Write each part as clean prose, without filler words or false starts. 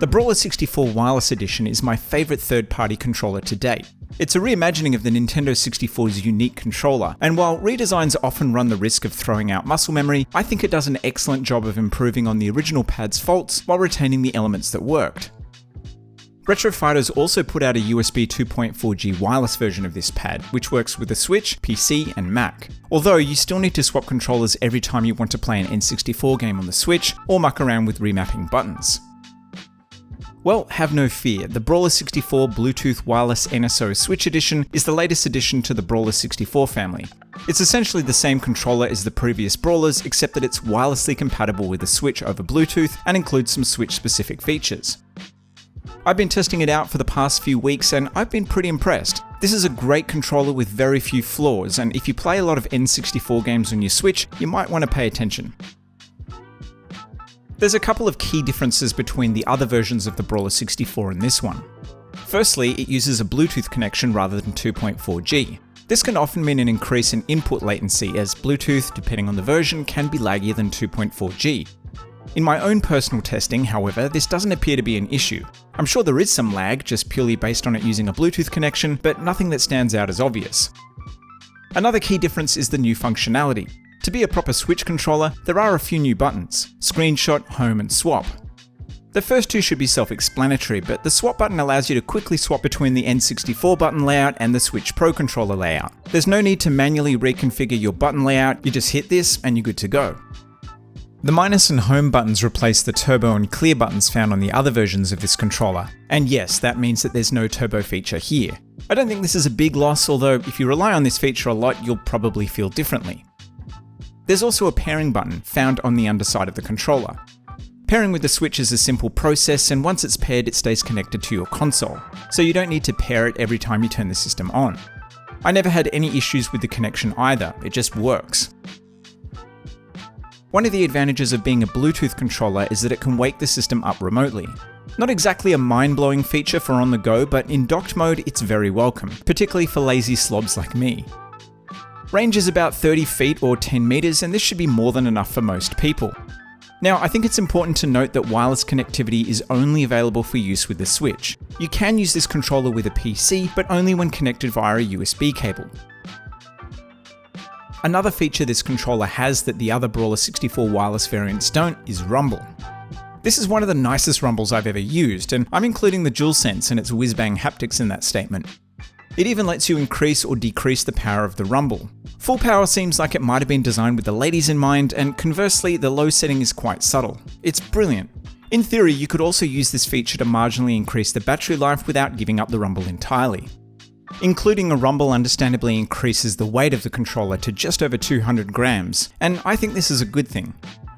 The Brawler64 Wireless Edition is my favourite third-party controller to date. It's a reimagining of the Nintendo 64's unique controller, and while redesigns often run the risk of throwing out muscle memory, I think it does an excellent job of improving on the original pad's faults while retaining the elements that worked. Retro Fighters also put out a USB 2.4G wireless version of this pad, which works with the Switch, PC, and Mac. Although you still need to swap controllers every time you want to play an N64 game on the Switch, or muck around with remapping buttons. Well, have no fear, the Brawler64 Bluetooth Wireless NSO Switch Edition is the latest addition to the Brawler64 family. It's essentially the same controller as the previous Brawlers, except that it's wirelessly compatible with the Switch over Bluetooth and includes some Switch-specific features. I've been testing it out for the past few weeks and I've been pretty impressed. This is a great controller with very few flaws, and if you play a lot of N64 games on your Switch, you might want to pay attention. There's a couple of key differences between the other versions of the Brawler64 and this one. Firstly, it uses a Bluetooth connection rather than 2.4G. This can often mean an increase in input latency, as Bluetooth, depending on the version, can be laggier than 2.4G. In my own personal testing, however, this doesn't appear to be an issue. I'm sure there is some lag, just purely based on it using a Bluetooth connection, but nothing that stands out as obvious. Another key difference is the new functionality. To be a proper Switch controller, there are a few new buttons: Screenshot, Home, and Swap. The first two should be self-explanatory, but the Swap button allows you to quickly swap between the N64 button layout and the Switch Pro controller layout. There's no need to manually reconfigure your button layout, you just hit this and you're good to go. The minus and home buttons replace the turbo and clear buttons found on the other versions of this controller. And yes, that means that there's no turbo feature here. I don't think this is a big loss, although if you rely on this feature a lot, you'll probably feel differently. There's also a pairing button found on the underside of the controller. Pairing with the Switch is a simple process, and once it's paired, it stays connected to your console, so you don't need to pair it every time you turn the system on. I never had any issues with the connection either, it just works. One of the advantages of being a Bluetooth controller is that it can wake the system up remotely. Not exactly a mind-blowing feature for on the go, but in docked mode it's very welcome, particularly for lazy slobs like me. Range is about 30 feet or 10 meters, and this should be more than enough for most people. Now, I think it's important to note that wireless connectivity is only available for use with the Switch. You can use this controller with a PC, but only when connected via a USB cable. Another feature this controller has that the other Brawler64 wireless variants don't is rumble. This is one of the nicest rumbles I've ever used, and I'm including the DualSense and its whiz-bang haptics in that statement. It even lets you increase or decrease the power of the rumble. Full power seems like it might have been designed with the ladies in mind, and conversely, the low setting is quite subtle. It's brilliant. In theory, you could also use this feature to marginally increase the battery life without giving up the rumble entirely. Including a rumble understandably increases the weight of the controller to just over 200 grams, and I think this is a good thing.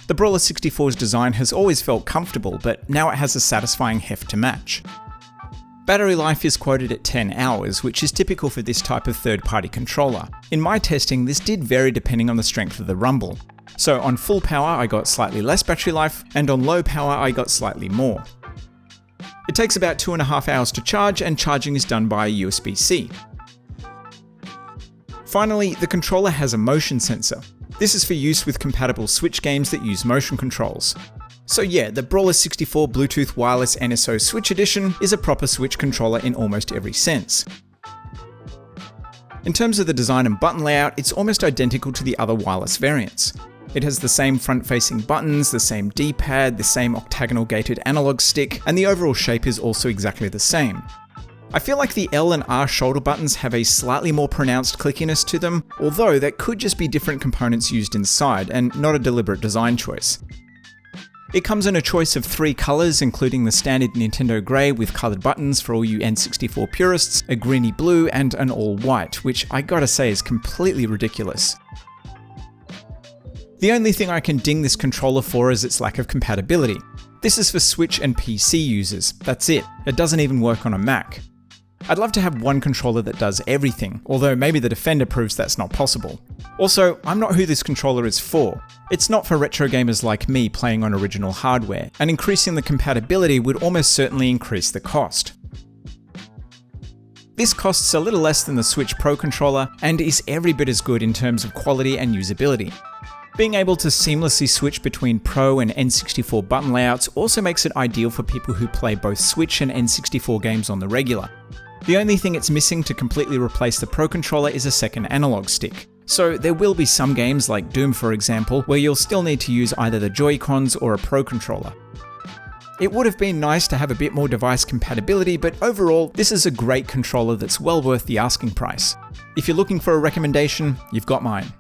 The Brawler64's design has always felt comfortable, but now it has a satisfying heft to match. Battery life is quoted at 10 hours, which is typical for this type of third-party controller. In my testing, this did vary depending on the strength of the rumble. So on full power I got slightly less battery life, and on low power I got slightly more. It takes about 2.5 hours to charge, and charging is done by USB-C. Finally, the controller has a motion sensor. This is for use with compatible Switch games that use motion controls. So yeah, the Brawler64 Bluetooth Wireless NSO Switch Edition is a proper Switch controller in almost every sense. In terms of the design and button layout, it's almost identical to the other wireless variants. It has the same front-facing buttons, the same D-pad, the same octagonal-gated analog stick, and the overall shape is also exactly the same. I feel like the L and R shoulder buttons have a slightly more pronounced clickiness to them, although that could just be different components used inside, and not a deliberate design choice. It comes in a choice of 3 colours, including the standard Nintendo grey with coloured buttons for all you N64 purists, a greeny blue, and an all white, which I gotta say is completely ridiculous. The only thing I can ding this controller for is its lack of compatibility. This is for Switch and PC users, that's it. It doesn't even work on a Mac. I'd love to have one controller that does everything, although maybe the Defender proves that's not possible. Also, I'm not who this controller is for. It's not for retro gamers like me playing on original hardware, and increasing the compatibility would almost certainly increase the cost. This costs a little less than the Switch Pro controller, and is every bit as good in terms of quality and usability. Being able to seamlessly switch between Pro and N64 button layouts also makes it ideal for people who play both Switch and N64 games on the regular. The only thing it's missing to completely replace the Pro controller is a second analog stick. So there will be some games like Doom for example, where you'll still need to use either the Joy-Cons or a Pro controller. It would have been nice to have a bit more device compatibility, but overall, this is a great controller that's well worth the asking price. If you're looking for a recommendation, you've got mine.